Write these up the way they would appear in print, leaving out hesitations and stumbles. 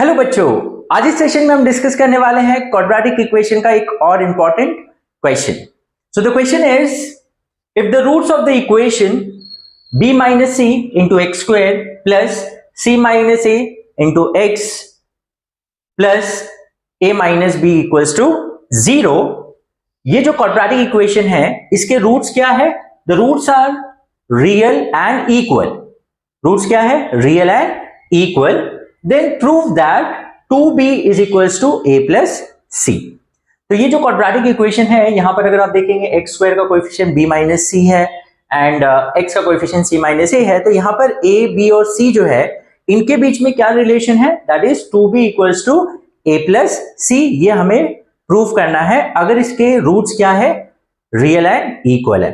Hello बच्चों, आज इस सेशन में हम डिस्कस करने वाले हैं क्वाड्रेटिक इक्वेशन का एक और important question. So the question is, if the roots of the equation b minus c into x square plus c minus a into x plus a minus b equals to 0, ये जो quadratic equation है इसके roots क्या है? The roots are real and equal. Roots क्या है? Real and equal. Then prove that 2b is equals to a plus c। तो ये जो क्वाड्रेटिक इक्वेशन है, यहां पर अगर आप देखेंगे एक्स स्क्वायर का कोएफिशिएंट b माइनस सी है एंड x का कोएफिशिएंट c माइनस ए है, तो यहां पर a, b और c जो है इनके बीच में क्या रिलेशन है? That is 2b equals to a plus c। ये हमें प्रूव करना है अगर इसके रूट्स क्या है? रियल एंड इक्वल है।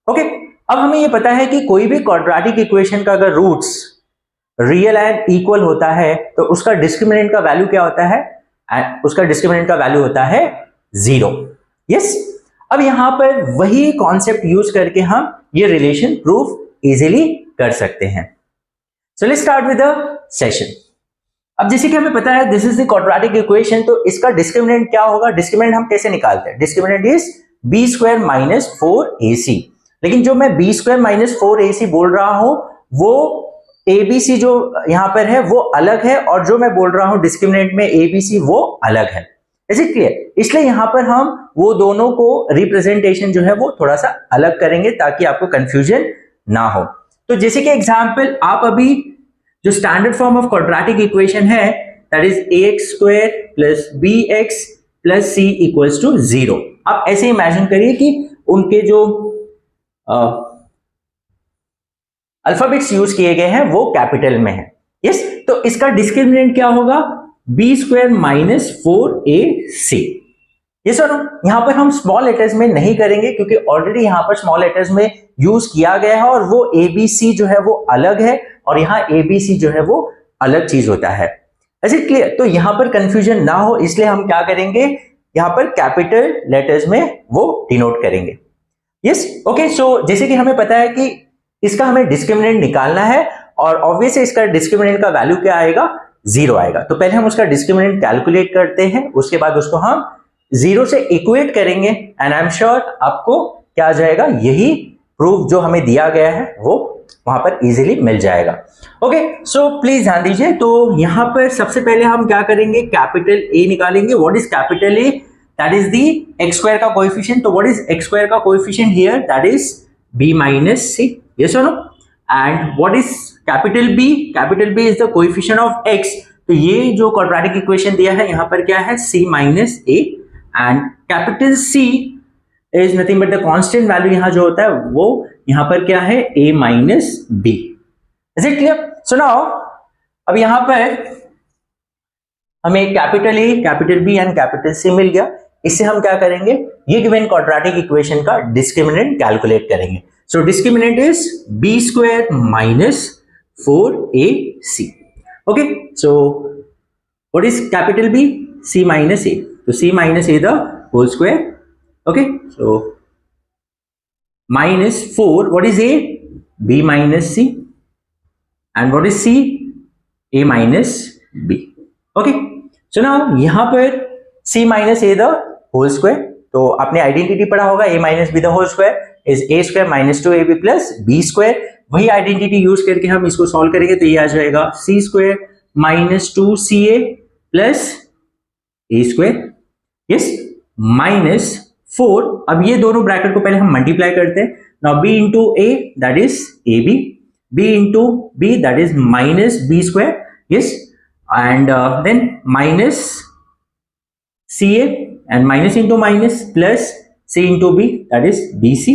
ओके, अब हमें ये पता है कि कोई भी क्वाड्रेटिक इक्वेशन का अगर रूट्स रियल एंड इक्वल होता है तो उसका डिस्क्रिमिनेंट का वैल्यू क्या होता है? उसका डिस्क्रिमिनेंट का वैल्यू होता है 0। यस, अब यहां पर वही कॉन्सेप्ट यूज करके हम ये रिलेशन प्रूफ इजीली कर सकते हैं। So let's start with the session. अब जैसे कि हमें पता है this is the quadratic equation, तो इसका डिस्क्रिमिनेंट क्या होगा? डिस्क्रिमिनेंट हम कैसे निकालते हैं? Discriminant is b square minus 4ac। लेकिन जो मैं बी स्क्वायर माइनस 4ac बोल रहा हूं वो ABC जो यहां पर है वो अलग है, और जो मैं बोल रहा हूं डिस्क्रिमिनेंट में ABC वो अलग है। Is it clear? इसलिए यहां पर हम वो दोनों को रिप्रेजेंटेशन जो है वो थोड़ा सा अलग करेंगे ताकि आपको कंफ्यूजन ना हो। तो जैसे कि एग्जांपल, आप अभी जो standard form of quadratic equation है that is ax square plus bx plus c equals to 0। आप ऐसे इमेजिन करिए कि उनके जो अल्फाबेट्स यूज किए गए हैं वो कैपिटल में है। यस, तो इसका डिस्क्रिमिनेंट क्या होगा? B square minus 4ac। Yes और नो? यहां पर हम स्मॉल लेटर्स में नहीं करेंगे क्योंकि ऑलरेडी यहां पर स्मॉल लेटर्स में यूज किया गया है और वो ABC जो है वो अलग है और यहाँ ABC जो है वो अलग चीज होता है। Is it clear? तो यहां पर कंफ्यूजन ना हो इसलिए हम क्या करेंगे, यहां पर कैपिटल लेटर्स में वो डिनोट करेंगे। Yes, okay. सो जैसे कि हमें पता है कि इसका हमें डिस्क्रिमिनेंट निकालना है और ऑब्वियसली इसका डिस्क्रिमिनेंट का वैल्यू क्या आएगा? 0 आएगा। तो पहले हम उसका डिस्क्रिमिनेंट कैलकुलेट करते हैं, उसके बाद उसको हम 0 से इक्वेट करेंगे एंड आई एम श्योर आपको क्या आ जाएगा? यही प्रूफ जो हमें दिया गया है वो वहां पर इजीली मिल जाएगा। ओके, सो प्लीज ध्यान दीजिए। तो यहां पर सबसे पहले हम क्या करेंगे? कैपिटल A निकालेंगे। What is capital A? That is the x square का कोएफिशिएंट। तो व्हाट इज एक्स स्क्वायर का coefficient here? That is b minus c। Yes or no? And what is capital B? Capital B is the coefficient of x. तो ये जो quadratic equation दिया है यहाँ पर क्या है? c minus a, and capital C is nothing but the constant value यहाँ जो होता है वो यहाँ पर क्या है? a minus b. Is it clear? So now अब यहाँ पर हमें capital A, capital B and capital C मिल गया। इससे हम क्या करेंगे? ये गिवन क्वाड्रेटिक इक्वेशन का डिस्क्रिमिनेंट कैलकुलेट करेंगे। So discriminant is b square minus 4ac. Okay, so what is capital B? c minus a. So c minus a the whole square. Okay, so minus 4. What is a? b minus c. And what is c? a minus b. Okay, so now यहाँ पर c minus a the whole square. तो आपने identity पढ़ा होगा a minus b the whole square is a square minus 2ab plus b square। वही identity use करके हम इसको सॉल्व करेंगे तो ये आ जाएगा c square minus 2ca plus a square। Yes, minus 4। अब ये दोनों ब्रैकेट को पहले हम मल्टीप्लाई करते हैं। Now b into a that is ab, b into b that is minus b square। yes, and then minus ca and minus into minus plus c into b that is bc।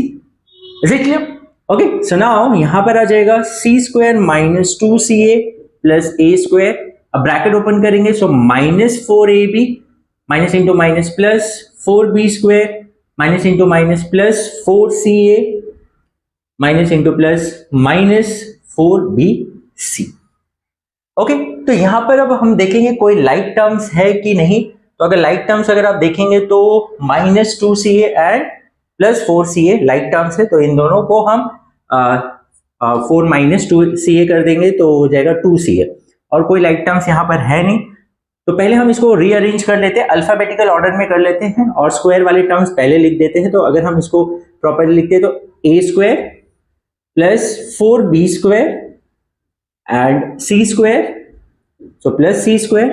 Is it clear? Okay, so now यहां पर आ जाएगा c square minus 2ca plus a square। अब bracket open करेंगे so minus 4ab minus into minus plus 4b square minus into minus plus 4ca minus into plus minus 4bc। Okay, तो यहां पर अब हम देखेंगे कोई लाइक टर्म्स है कि नहीं। तो अगर लाइक टर्म्स अगर आप देखेंगे तो minus 2ca and plus 4ca like terms है, तो इन दोनों को हम 4 minus 2ca कर देंगे तो हो जाएगा 2ca। और कोई लाइक टर्म्स यहाँ पर है नहीं तो पहले हम इसको रीअरेंज कर लेते हैं, अल्फाबेटिकल ऑर्डर में कर लेते हैं और स्क्वायर वाले टर्म्स पहले लिख देते हैं। तो अगर हम इसको प्रॉपर्ली लिखते हैं तो a square plus 4b square and c square, so plus c square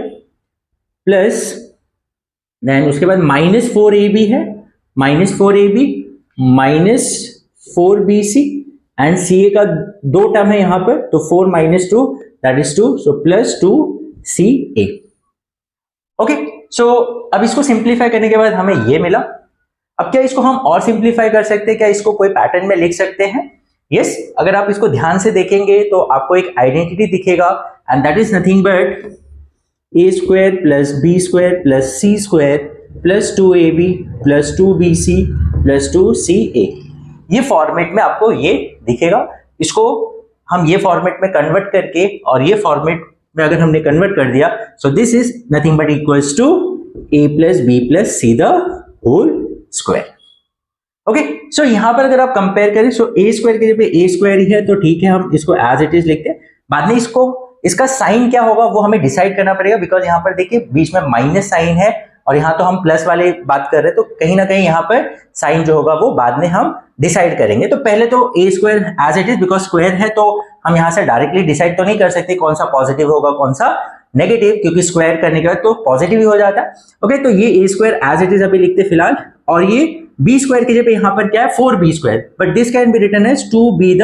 plus then उसके बाद माइनस 4ab है, minus 4ab minus 4bc and सी का दो टर्म है यहाँ पर, तो 4 minus 2 that is 2, so plus 2ca। Okay, so अब इसको सिंप्लीफाई करने के बाद हमें ये मिला। अब क्या इसको हम और सिंप्लीफाई कर सकते हैं, क्या इसको कोई पैटर्न में लिख सकते हैं? यस, अगर आप इसको ध्यान से देखेंगे तो आपको एक आइडेंटिटी दिखेगा and that is nothing but a square plus b square plus c square plus 2ab plus 2bc plus 2ca। ये फॉर्मेट में आपको ये दिखेगा। इसको हम ये फॉर्मेट में कन्वर्ट करके और ये फॉर्मेट में अगर हमने कन्वर्ट कर दिया, so this is nothing but equals to a plus b plus c the whole square. Okay, so यहां पर अगर आप कंपेयर करें, सो ए स्क्वायर की जगह ए स्क्वायर ही है तो ठीक है, हम इसको एज इट इज लिखते हैं। बाद में इसका साइन क्या होगा वो हमें डिसाइड करना पड़ेगा, बिकॉज यहाँ पर देखिए बीच में माइनस साइन है और यहाँ तो हम प्लस वाले बात कर रहे हैं, तो कहीं ना कहीं यहाँ पर साइन जो होगा वो बाद में हम डिसाइड करेंगे। तो पहले तो a square as it is, because square है तो हम यहाँ से डायरेक्टली डिसाइड तो नहीं कर सकते कौन सा पॉजिटिव होगा कौन सा नेगेटिव, क्योंकि स्क्वायर करने के बाद तो पॉजिटिव ही हो जाता है। ओके, तो ये ए स्क्वायर एज इट इज अभी लिखते फिलहाल, और ये बी स्क्वायर की जगह यहाँ पर क्या है 4b square, but this can be written as 2b the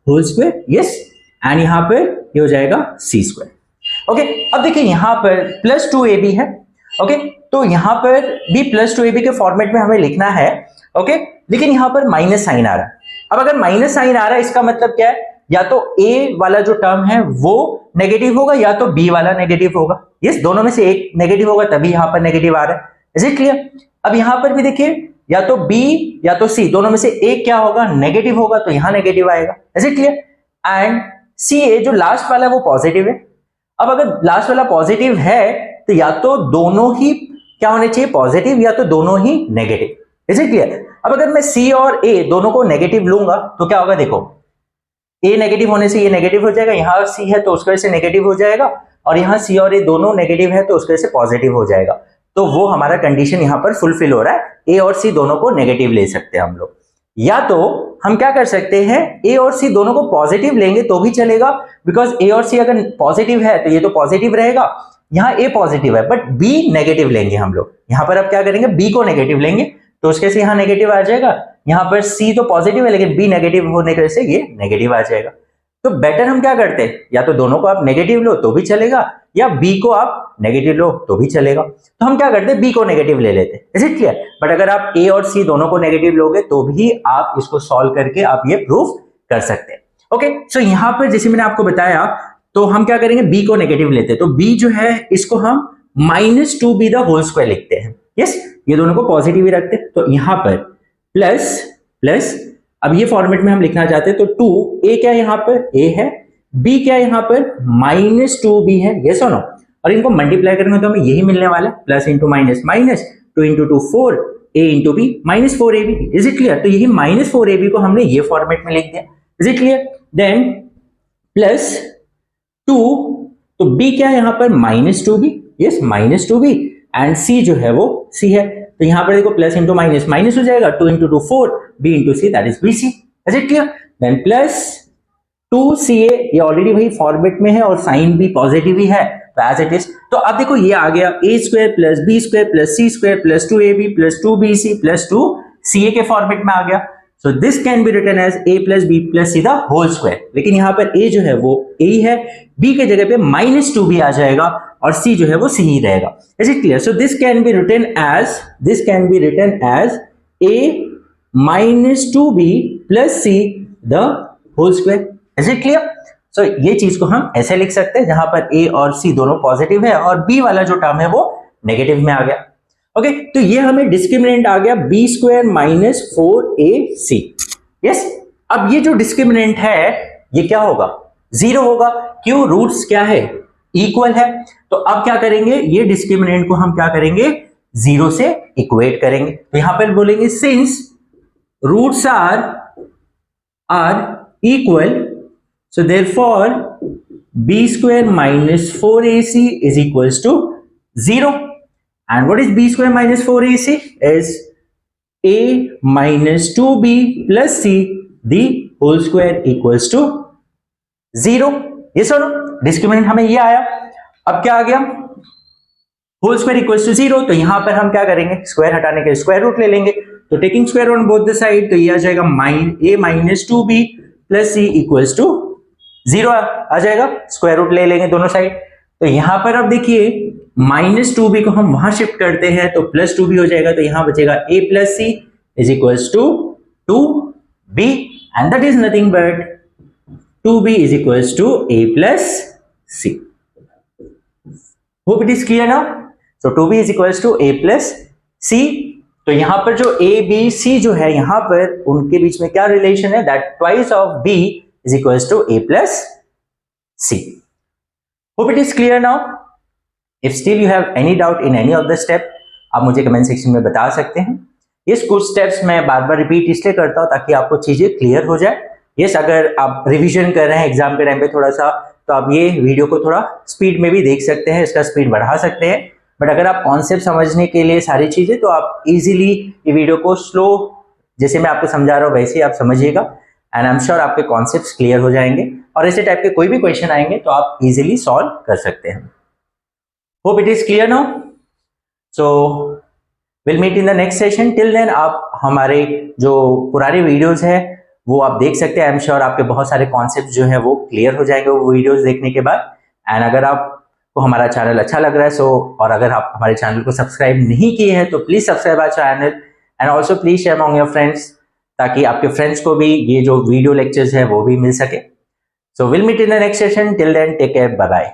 whole square. Yes, and यहाँ पर ये हो जाएगा सी स्क्वायर। ओके, अब देखिए यहाँ पर प्लस 2ab है। ओके, तो यहाँ पर भी प्लस 2ab के फॉर्मेट में हमें लिखना है। ओके, लेकिन यहाँ पर माइनस साइन आ रहा है। अब अगर माइनस साइन आ रहा है इसका मतलब क्या है, या तो ए वाला जो टर्म है वो नेगेटिव होगा या तो बी वाला नेगेटिव होगा। यस, दोनों में से एक नेगेटिव होगा तभी यहाँ पर नेगेटिव आ रहा है। Is it clear? अब यहाँ पर भी देखिए या तो बी या तो सी, दोनों में से एक क्या होगा, नेगेटिव होगा, तो यहाँ नेगेटिव आएगा। Is it clear? एंड सी ए जो लास्ट वाला है वो पॉजिटिव है। अब अगर लास्ट वाला पॉजिटिव है तो या तो दोनों ही क्या होने चाहिए, पॉजिटिव, या तो दोनों ही नेगेटिव। Is it clear? अब अगर मैं सी और ए दोनों को नेगेटिव लूंगा तो क्या होगा, देखो ए नेगेटिव होने से ये नेगेटिव हो जाएगा, यहाँ सी है तो उसकी वजह से नेगेटिव हो जाएगा, और यहाँ सी और ए दोनों नेगेटिव है तो उसकी वजह से पॉजिटिव हो जाएगा। तो वो हमारा कंडीशन यहाँ पर फुलफिल हो रहा है, ए और सी दोनों को नेगेटिव ले सकते हैं हम लोग। या तो हम क्या कर सकते हैं, ए और सी दोनों को पॉजिटिव लेंगे तो भी चलेगा, बिकॉज ए और सी अगर पॉजिटिव है तो ये तो पॉजिटिव रहेगा, यहाँ ए पॉजिटिव है बट बी नेगेटिव लेंगे हम लोग। यहाँ पर अब क्या करेंगे, बी को नेगेटिव लेंगे तो उसके से यहाँ नेगेटिव आ जाएगा, यहाँ पर सी तो पॉजिटिव है लेकिन बी नेगेटिव होने की वजह से ये नेगेटिव आ जाएगा। तो बेटर हम क्या करते हैं, या तो दोनों को आप नेगेटिव लो तो भी चलेगा, या बी को आप नेगेटिव लो तो भी चलेगा। तो हम क्या करते हैं, बी को नेगेटिव ले लेते हैं। Is it clear? बट अगर आप ए और सी दोनों को नेगेटिव लोगे तो भी आप इसको सॉल्व करके आप ये प्रूफ कर सकते हैं। ओके, सो यहाँ पर जैसे मैंने आपको बताया तो हम क्या करेंगे, बी को नेगेटिव लेते हैं, तो बी जो है इसको हम -2b द होल स्क्वायर लिखते हैं। यस, ये दोनों को पॉजिटिव ही रखते हैं, तो यहाँ पर प्लस प्लस, अब ये फॉर्मेट में हम लिखना चाहते हैं तो 2 ए क्या यहाँ पर ए है, बी क्या यहाँ पर -2b है। यस और नो? और इनको मल्टीप्लाई करेंगे तो हमें यही मिलने वाला है, plus into minus minus, 2 into 2 4, a into b -4ab। Is it clear? तो यही -4ab को हमने ये फॉर्मेट में लिख दिया। Is it clear? Then plus 2, तो b क्या है यहाँ पर -2b, yes -2b, and c जो है वो c है, तो यहाँ पर देखो प्लस इंटू माइनस माइनस हो जाएगा, 2 into 2 4, b into c that is bc। Is it clear? Then plus 2ca, ये ऑलरेडी वही फॉर्मेट में है और साइन भी पॉजिटिव ही है तो एज इट इज। तो अब देखो ये आ गया a square plus b square plus c square plus 2ab plus 2bc plus 2ca के फॉर्मेट में आ गया। So this can be written as a plus b plus c the whole square. लेकिन यहाँ पर a जो है वो a ही है, b के जगह पे -2b आ जाएगा और c जो है वो c ही रहेगा। Is it clear? So this can be written as a -2b plus c the whole square. Is it clear? So ये चीज को हम ऐसे लिख सकते हैं जहां पर a और c दोनों पॉजिटिव है और b वाला जो टर्म है वो नेगेटिव में आ गया। ओके, तो ये हमें डिस्क्रिमिनेंट आ गया b square minus 4ac। Yes, अब ये जो डिस्क्रिमिनेंट है ये क्या होगा, 0 होगा। क्यों? रूट्स क्या है, इक्वल है। तो अब क्या करेंगे, ये डिस्क्रिमिनेंट को हम क्या करेंगे, 0 से इक्वेट करेंगे। तो यहां पर बोलेंगे since roots are equal, so therefore b square minus 4ac is equals to 0. And what is b square minus 4ac? Is a minus 2b plus c the whole square equals to 0. ये सुनो, discriminant हमें ये आया. अब क्या आ गया? Whole square equals to 0. तो यहां पर हम क्या करेंगे? स्क्वायर हटाने के स्क्वायर रूट ले लेंगे. तो taking square on both the side, तो ये आ जाएगा a minus 2b plus c equals to 0 आ जाएगा. स्क्वायर रूट ले लेंगे दोनों साइड. तो यहां पर अब देखिए -2b को हम वहां शिफ्ट करते हैं तो +2b हो जाएगा. तो यहां बचेगा a plus c is equals to 2b and that is nothing but 2b is equals to a plus c. Hope it is clear now. So 2b is equals to a plus c. तो यहां पर जो a b c जो है यहां पर उनके बीच में क्या रिलेशन है? That twice of b is equals to a plus c. Hope it is clear now. If still you have any doubt in any of the step, आप मुझे कमेंट सेक्शन में बता सकते हैं. ये कुछ स्टेप्स मैं बार बार रिपीट इसलिए करता हूं ताकि आपको चीजें क्लियर हो जाए. यस, अगर आप रिवीजन कर रहे हैं एग्जाम के टाइम पे थोड़ा सा, तो आप ये वीडियो को थोड़ा स्पीड में भी देख सकते हैं, इसका स्पीड बढ़ा सकते हैं. बट अगर आप कॉन्सेप्ट समझने के लिए सारी चीजें, तो आप इजीली ये वीडियो को स्लो, जैसे मैं आपको समझा रहा हूँ वैसे ही आप समझिएगा. एंड आई एम श्योर आपके कॉन्सेप्ट्स क्लियर हो जाएंगे और ऐसे टाइप के कोई भी क्वेश्चन आएंगे तो आप इजीली सॉल्व कर सकते हैं. Hope it is clear now. So will meet in the next session. Till then आप हमारे जो पुराने वीडियोस हैं वो आप देख सकते हैं. आई एम श्योर आपके बहुत सारे कॉन्सेप्ट जो है वो क्लियर हो जाएंगे वो वीडियोस देखने के बाद. एंड अगर आपको हमारा चैनल अच्छा लग रहा है और अगर आप हमारे चैनल को सब्सक्राइब नहीं किए हैं तो please subscribe our channel and also please share among your friends, ताकि आपके फ्रेंड्स को भी ये जो वीडियो लेक्चर्स है वो भी मिल सके. So will meet in the next session. Till then take care, bye bye.